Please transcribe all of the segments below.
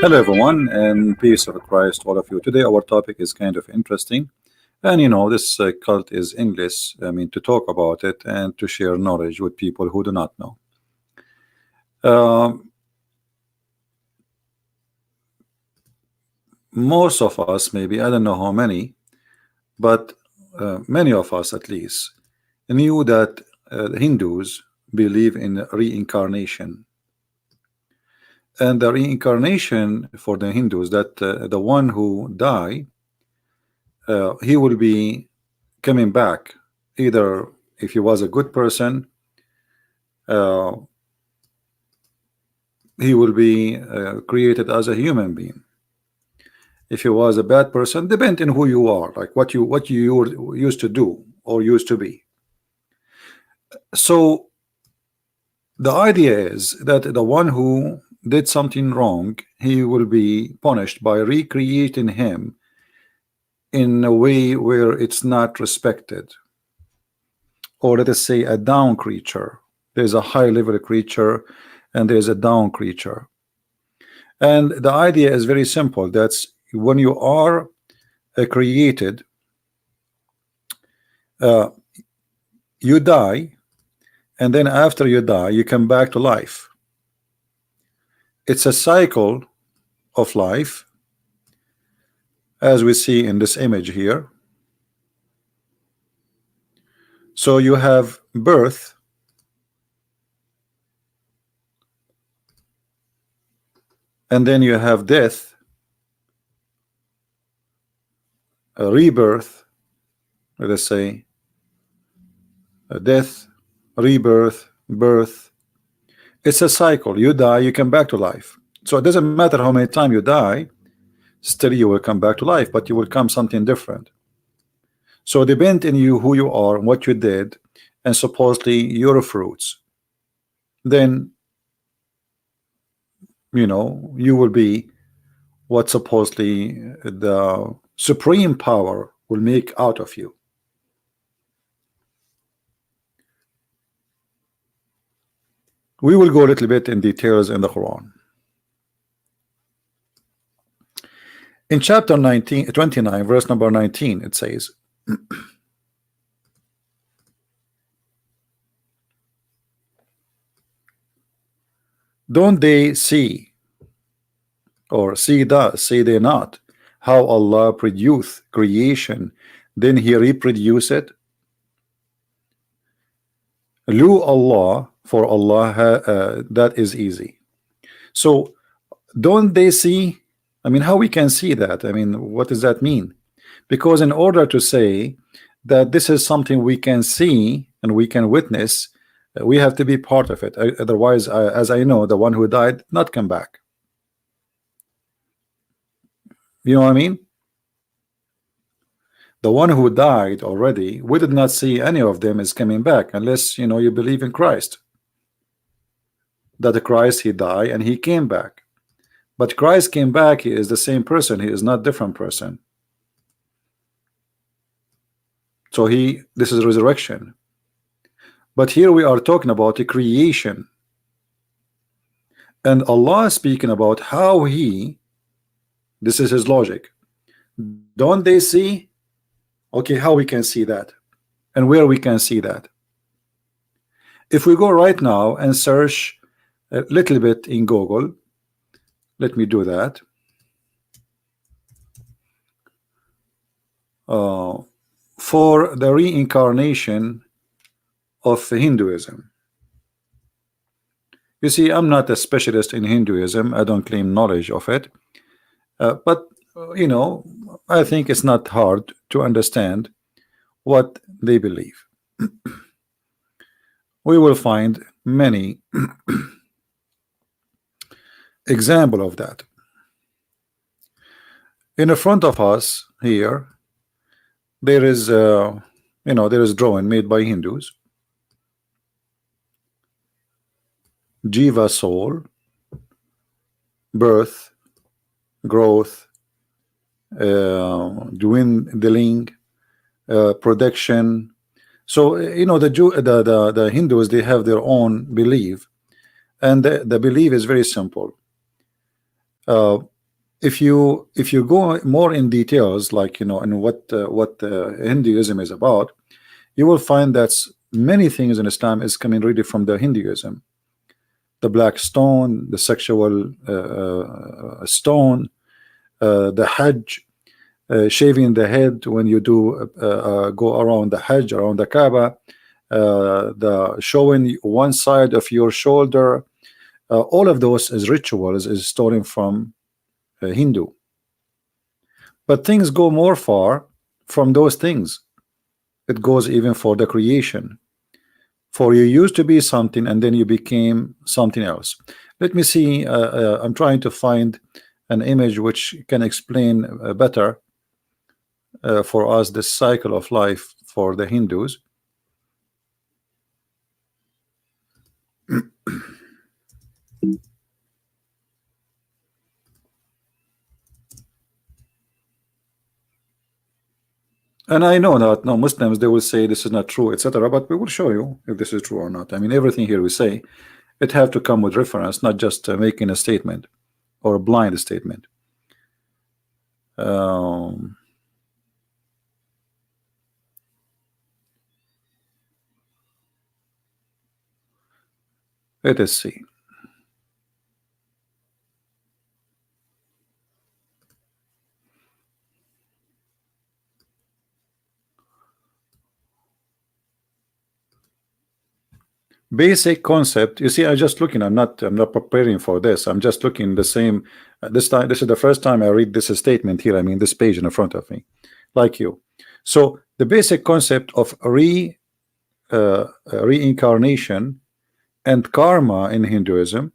Hello, everyone, and peace of Christ, all of you. Today, our topic is kind of interesting, and this cult is English. I mean, to talk about it and to share knowledge with people who do not know. Um, Most of us, maybe I don't know how many, but many of us at least knew that the Hindus believe in reincarnation, and the reincarnation for the Hindus, that the one who die, he will be coming back, either if he was a good person, uh, he will be created as a human being. If he was a bad person, depending on who you are, like what you used to do or used to be. So the idea is that the one who did something wrong, he will be punished by recreating him in a way where it's not respected, or let us say a down creature. There's a high level creature and there's a down creature, and the idea is very simple. That's when you are created, you die, and then after you die you come back to life. It's a cycle of life, as we see in this image here. So you have birth, and then you have death, a rebirth, let us say, a death, rebirth, birth. It's a cycle. You die, you come back to life. So it doesn't matter how many times you die, still you will come back to life, but you will come something different. So depend on you, who you are, what you did, and supposedly your fruits, then you will be what supposedly the supreme power will make out of you. We will go a little bit in details in the Quran. In chapter 29, verse number 19, it says, don't they see, or see they not, how Allah produced creation, then he reproduce it? Lu Allah, for Allah, that is easy. So don't they see? I mean, how we can see that? I mean, what does that mean? Because in order to say that this is something we can see and we can witness, we have to be part of it. Otherwise, as I know, the one who died did not come back. You know what I mean? The one who died already, we did not see any of them is coming back, unless you believe in Christ, that the Christ, he died and he came back. But Christ came back, he is the same person, he is not different person. So this is resurrection. But here we are talking about the creation, and Allah is speaking about how this is his logic. Don't they see? Okay, how we can see that, and where we can see that? If we go right now and search a little bit in Google, let me do that. For the reincarnation of Hinduism. You see, I'm not a specialist in Hinduism. I don't claim knowledge of it, but I think it's not hard to understand what they believe. We will find many example of that. In the front of us here, there is there is drawing made by Hindus. Jiva, soul, birth, growth, dwindling, production. So the Hindus, they have their own belief, and the belief is very simple. Uh, if you go more in details, like in what Hinduism is about, you will find that many things in Islam is coming really from the Hinduism. The black stone, the sexual stone, the Hajj, shaving the head when you do go around the Hajj, around the Kaaba, the showing one side of your shoulder, all of those is rituals, is stolen from Hindu. But things go more far from those things. It goes even for the creation. For you used to be something and then you became something else. Let me see. I'm trying to find an image which can explain better for us this cycle of life for the Hindus. And I know that no Muslims, they will say this is not true, etc. But we will show you if this is true or not. I mean, everything here we say, it have to come with reference, not just making a statement or a blind statement. Let us see. Basic concept. You see, I'm just looking. I'm not preparing for this. I'm just looking the same. This time, this is the first time I read this statement here. I mean, this page in front of me, like you. So the basic concept of reincarnation and karma in Hinduism,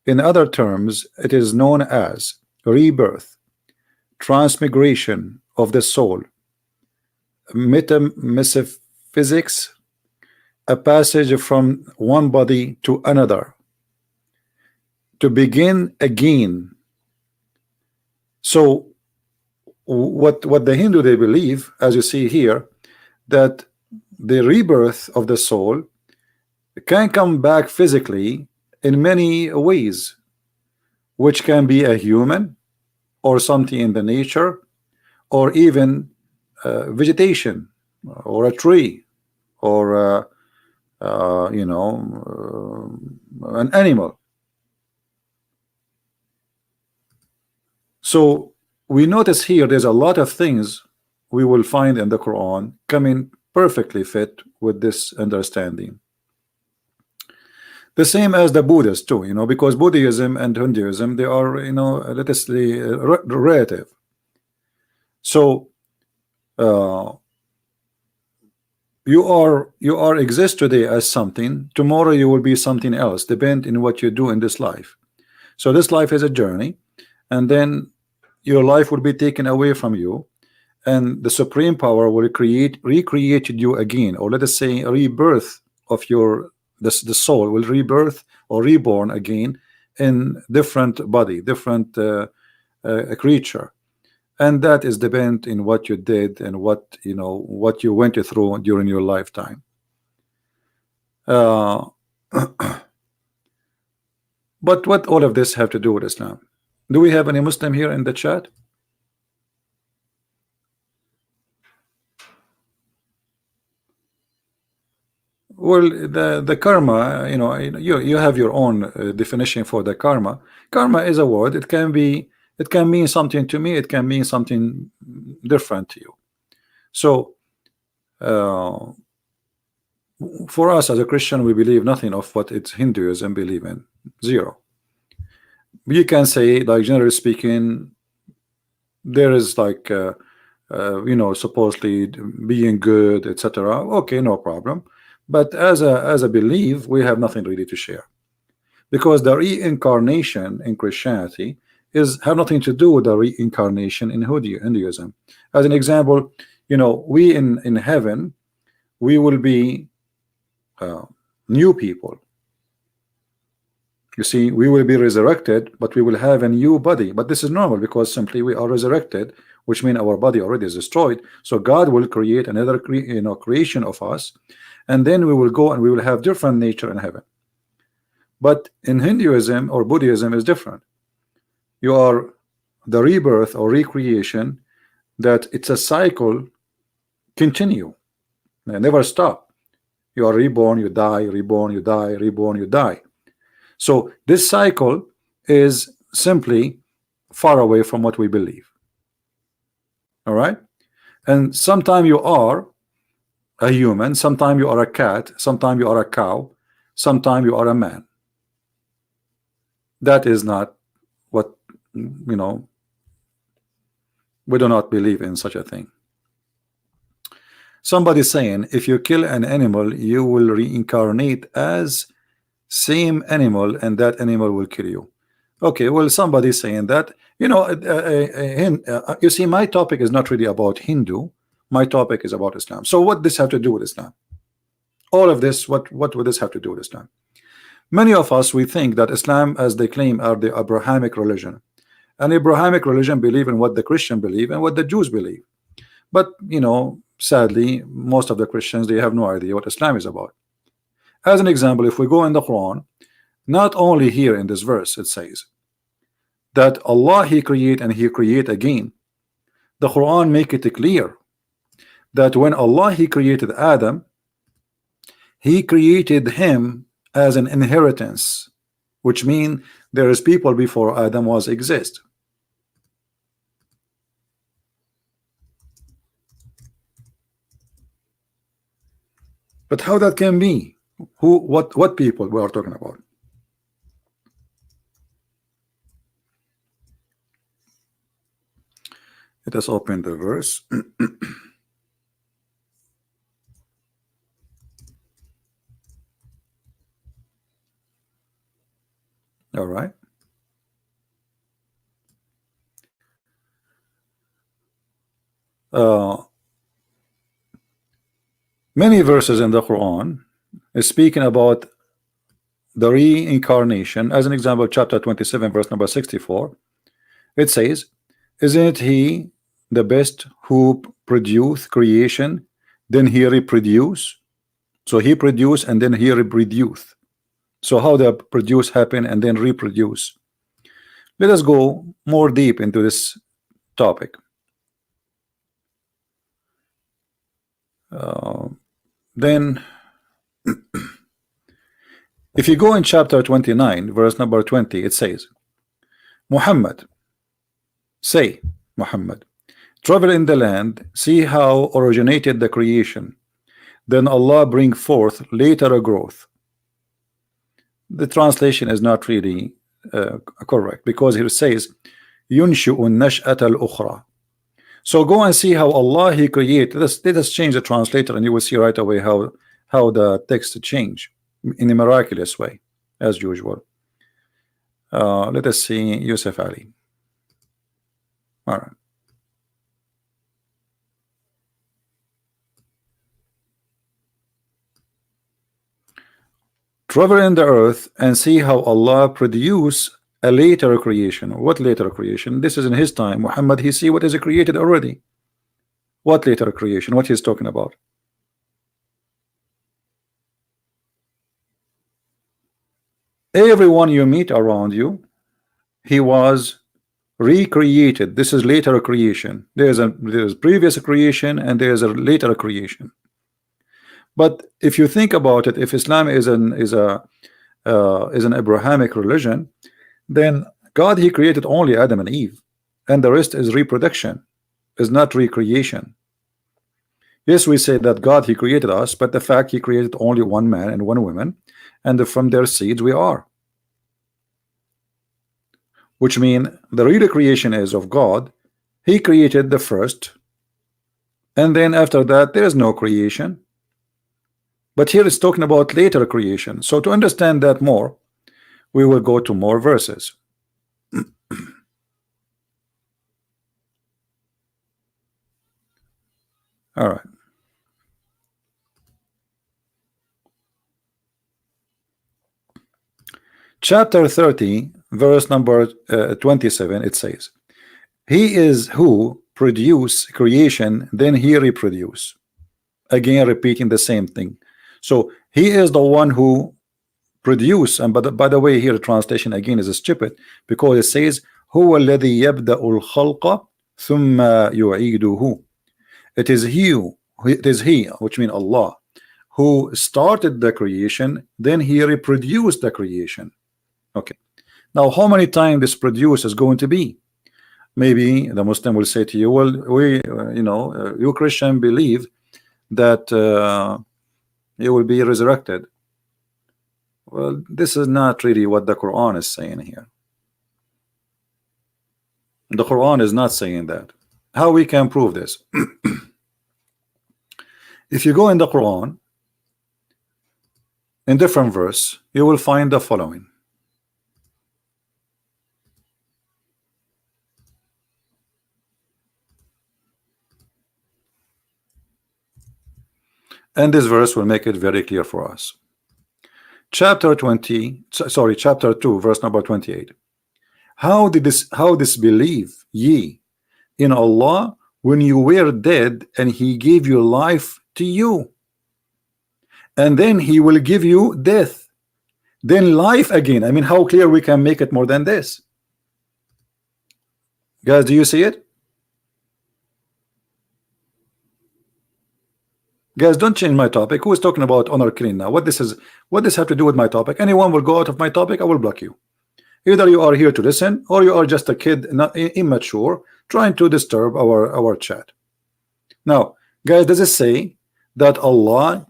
in other terms, it is known as rebirth, transmigration of the soul, metaphysics, a passage from one body to another, to begin again. So what the Hindu, they believe, as you see here, that the rebirth of the soul can come back physically in many ways, which can be a human or something in the nature, or even vegetation or a tree, or an animal. So we notice here there's a lot of things we will find in the Quran coming perfectly fit with this understanding. The same as the Buddhists too, because Buddhism and Hinduism, they are, let us say, relative. So you are exist today as something, tomorrow you will be something else, depend in what you do in this life. So this life is a journey, and then your life will be taken away from you, and the supreme power will recreate you again, or let us say a rebirth of the soul will rebirth or reborn again in different body, different creature. And that is depend in what you did and what you went through during your lifetime. But what all of this have to do with Islam? Do we have any Muslim here in the chat? Well, the karma, you have your own definition for the karma. Karma is a word. It can mean something to me. It can mean something different to you. So for us as a Christian, we believe nothing of what it's Hinduism believe in. Zero. You can say, like, generally speaking, there is like supposedly being good, etc. Okay, no problem. But as a belief, we have nothing really to share, because the reincarnation in Christianity have nothing to do with the reincarnation in Hinduism. As an example, we in heaven, we will be new people. You see, we will be resurrected, but we will have a new body. But this is normal, because simply we are resurrected, which means our body already is destroyed. So God will create another creation of us, and then we will go and we will have different nature in heaven. But in Hinduism or Buddhism is different. you are the rebirth or recreation, that it's a cycle continue, never stop. You are reborn, you die, reborn, you die, reborn, you die. So this cycle is simply far away from what we believe. All right, and sometime you are a human, sometime you are a cat, sometime you are a cow, sometime you are a man. That is not what, you know, we do not believe in such a thing. Somebody saying if you kill an animal you will reincarnate as same animal and that animal will kill you. Okay, well, somebody saying that, you know, you see, my topic is not really about Hindu, my topic is about Islam. So what this have to do with Islam? All of this, what would this have to do with Islam? Many of us, we think that Islam, as they claim, are the Abrahamic religion, and Abrahamic religion believe in what the Christian believe and what the Jews believe. But you know, sadly, most of the Christians, they have no idea what Islam is about. As an example, if we go in the Quran, not only here in this verse it says that Allah He create and He create again. The Quran make it clear that when Allah He created Adam, He created him as an inheritance, which means there is people before Adam was exist. But how that can be? Who, what people we are talking about? Let us open the verse. All right. Many verses in the Quran is speaking about the reincarnation. As an example, chapter 27, verse number 64, it says, isn't He the best who produce creation, then He reproduce? So He produce and then He reproduce. So how the produce happen and then reproduce? Let us go more deep into this topic. Then if you go in chapter 29 verse number 20, it says, Muhammad, say, Muhammad, travel in the land, see how originated the creation, then Allah bring forth later a growth. The translation is not really correct, because here it says ينشئ النشأة الأخرى. So go and see how Allah He created. Let us change the translator and you will see right away how the text change in a miraculous way, as usual. Let us see Yusuf Ali. All right. Travel in the earth and see how Allah produce a later creation. What later creation? This is in his time. Muhammad, he see what is created already. What later creation? What he's talking about? Everyone you meet around you, he was recreated. This is later creation. There's previous creation and there's a later creation. But if you think about it, if Islam is an Abrahamic religion, then God He created only Adam and Eve, and the rest is reproduction, is not recreation. Yes, we say that God He created us, but the fact He created only one man and one woman, and from their seeds we are. Which means the real creation is of God. He created the first, and then after that there is no creation. But here it's talking about later creation. So to understand that more, we will go to more verses. All right. Chapter 30, verse number 27, it says, He is who produce creation, then He reproduce. Again, repeating the same thing. So He is the one who produce, and by the way, here the translation again is stupid, because it says هو الذي يبدأ الخلق ثم يعيده. It is he, which means Allah, who started the creation, then he reproduced the creation. Okay, now how many times this produce is going to be? Maybe the Muslim will say to you, well, we you Christian believe that you will be resurrected. Well, this is not really what the Quran is saying here. The Quran is not saying that. How we can prove this? If you go in the Quran, in different verse, you will find the following. And this verse will make it very clear for us. Chapter 2, verse number 28. How disbelieve ye in Allah when you were dead and he gave you life to you, and then he will give you death, then life again? I mean, how clear we can make it more than this? Guys, do you see it? Guys, don't change my topic. Who is talking about honor killing now? What this have to do with my topic? Anyone will go out of my topic, I will block you. Either you are here to listen, or you are just a kid, not immature, trying to disturb our chat. Now, guys, does it say that Allah,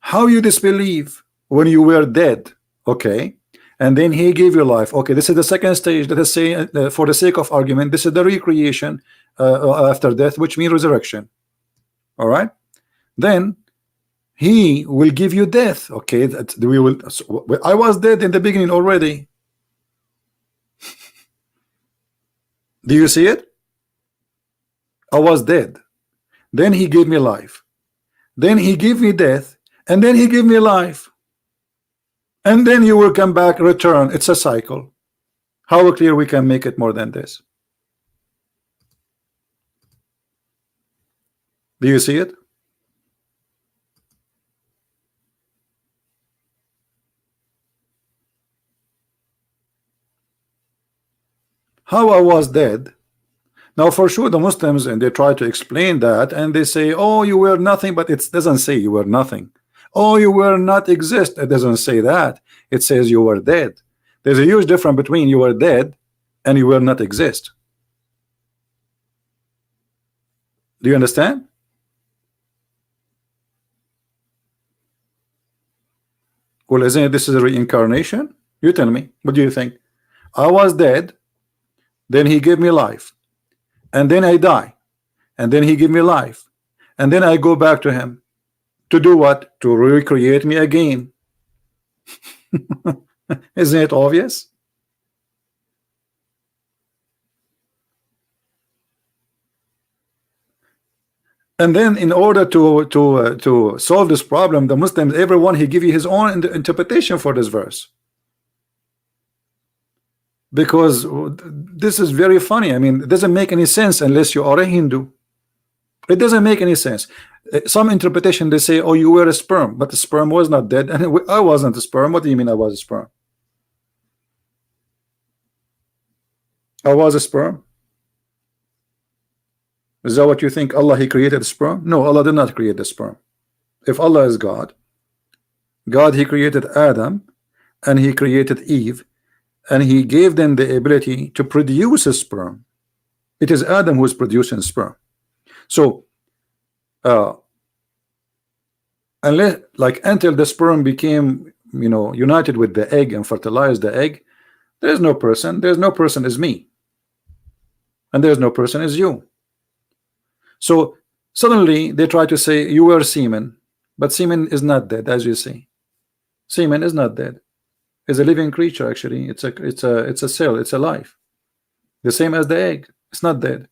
how you disbelieve when you were dead, okay, and then he gave you life? Okay, this is the second stage. Let us say, for the sake of argument, this is the recreation after death, which means resurrection. All right. Then he will give you death. Okay, I was dead in the beginning already. Do you see it? I was dead. Then he gave me life. Then he gave me death. And then he gave me life. And then you will come back, return. It's a cycle. How clear we can make it more than this? Do you see it? How I was dead. Now for sure the Muslims, and they try to explain that, and they say, oh, you were nothing, but it doesn't say you were nothing. Oh, you were not exist. It doesn't say that. It says you were dead. There's a huge difference between you were dead and you were not exist. Do you understand? Well, isn't it, this is a reincarnation? You tell me. What do you think? I was dead. Then he gave me life, and then I die, and then he give me life, and then I go back to him to do what? To recreate me again. Isn't it obvious? And then in order to solve this problem, the Muslims, everyone, he give you his own interpretation for this verse. Because this is very funny. I mean, it doesn't make any sense unless you are a Hindu. It doesn't make any sense. Some interpretation, they say, oh, you were a sperm, but the sperm was not dead, and I wasn't a sperm. What do you mean I was a sperm? I was a sperm. Is that what you think? Allah, he created the sperm? No, Allah did not create the sperm. If Allah is God, he created Adam, and he created Eve, and he gave them the ability to produce a sperm. It is Adam who is producing sperm. So until the sperm became united with the egg and fertilized the egg, there's no person is me, and there's no person is you. So suddenly they try to say you were semen, but semen is not dead. As you see, semen is not dead. Is a living creature. Actually, it's a cell, it's a life, the same as the egg. It's not dead.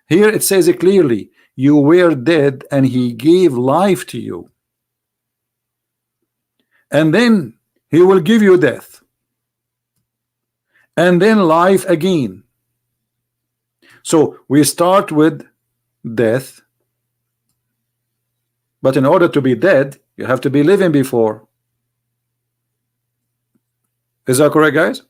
Here it says it clearly, you were dead and he gave life to you, and then he will give you death, and then life again. So we start with death, but in order to be dead you have to be living before. Is that correct, guys?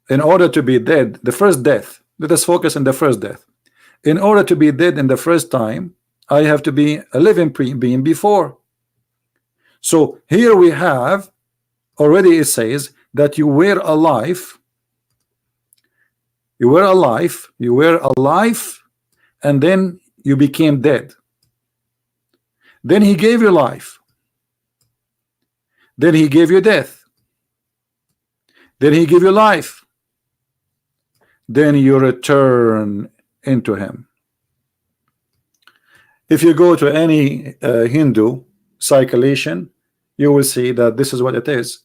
in order to be dead, the first death, let us focus on the first death. In order to be dead in the first time, I have to be a living being before. So here we have already, it says that you were alive, you were alive, and then you became dead. Then he gave you life, then he gave you death, then he gave you life, then you return into him. If you go to any Hindu calculation, you will see that this is what it is.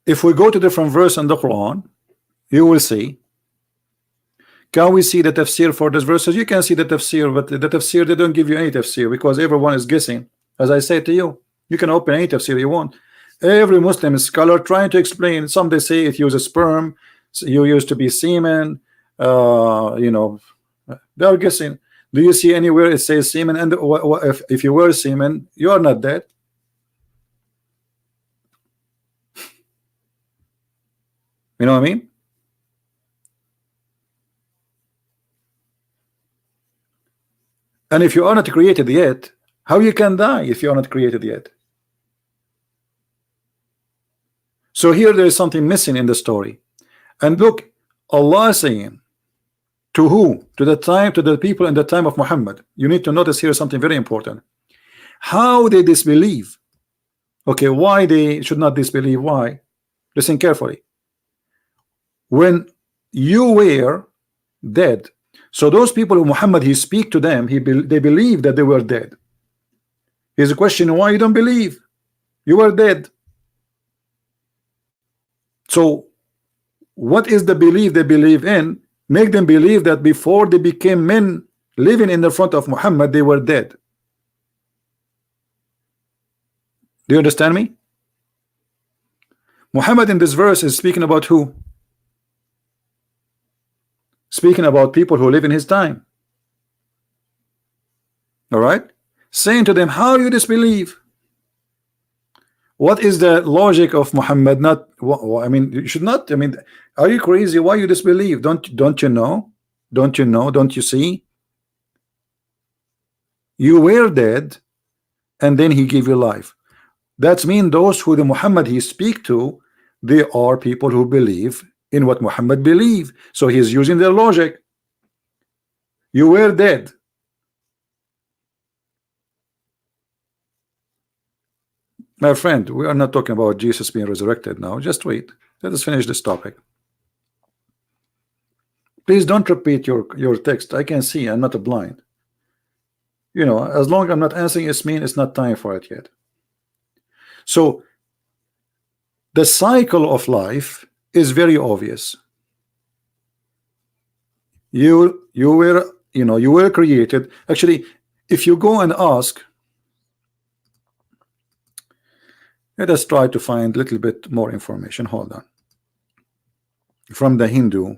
If we go to different verse in the Quran, you will see. Can we see the tafsir for these verses? You can see the tafsir, but the tafsir, they don't give you any tafsir because everyone is guessing. As I say to you, you can open any tafsir you want. Every Muslim scholar trying to explain. Some they say it uses sperm, you used to be semen. You know, they are guessing. Do you see anywhere it says semen? And if you were semen, you are not dead. You know what I mean? And if you are not created yet, how you can die if you are not created yet? So here there is something missing in the story. And look, Allah is saying to who? To the people in the time of Muhammad. You need to notice here something very important. How they disbelieve. Okay, why they should not disbelieve? Why? Listen carefully. When you were dead, so those people who Muhammad he speak to them, they believe that they were dead. Here's a question: why you don't believe? You were dead. So what is the belief they believe in? Make them believe that before they became men living in the front of Muhammad, they were dead. Do you understand me? Muhammad in this verse is speaking about who? Speaking about people who live in his time. All right, saying to them, how you disbelieve? What is the logic of Muhammad? Not, I mean, you should not. I mean, are you crazy? Why you disbelieve? Don't you know? Don't you know? Don't you see? You were dead, and then he gave you life. That means those who the Muhammad he speak to, they are people who believe in what Muhammad believe. So he is using their logic. You were dead. My friend, we are not talking about Jesus being resurrected now. Just wait. Let us finish this topic. Please don't repeat your text. I can see. I'm not a blind. You know, as long as I'm not answering, it's mean it's not time for it yet. So the cycle of life is very obvious. You were created. Actually, if you go and ask, let us try to find a little bit more information. Hold on. From the Hindu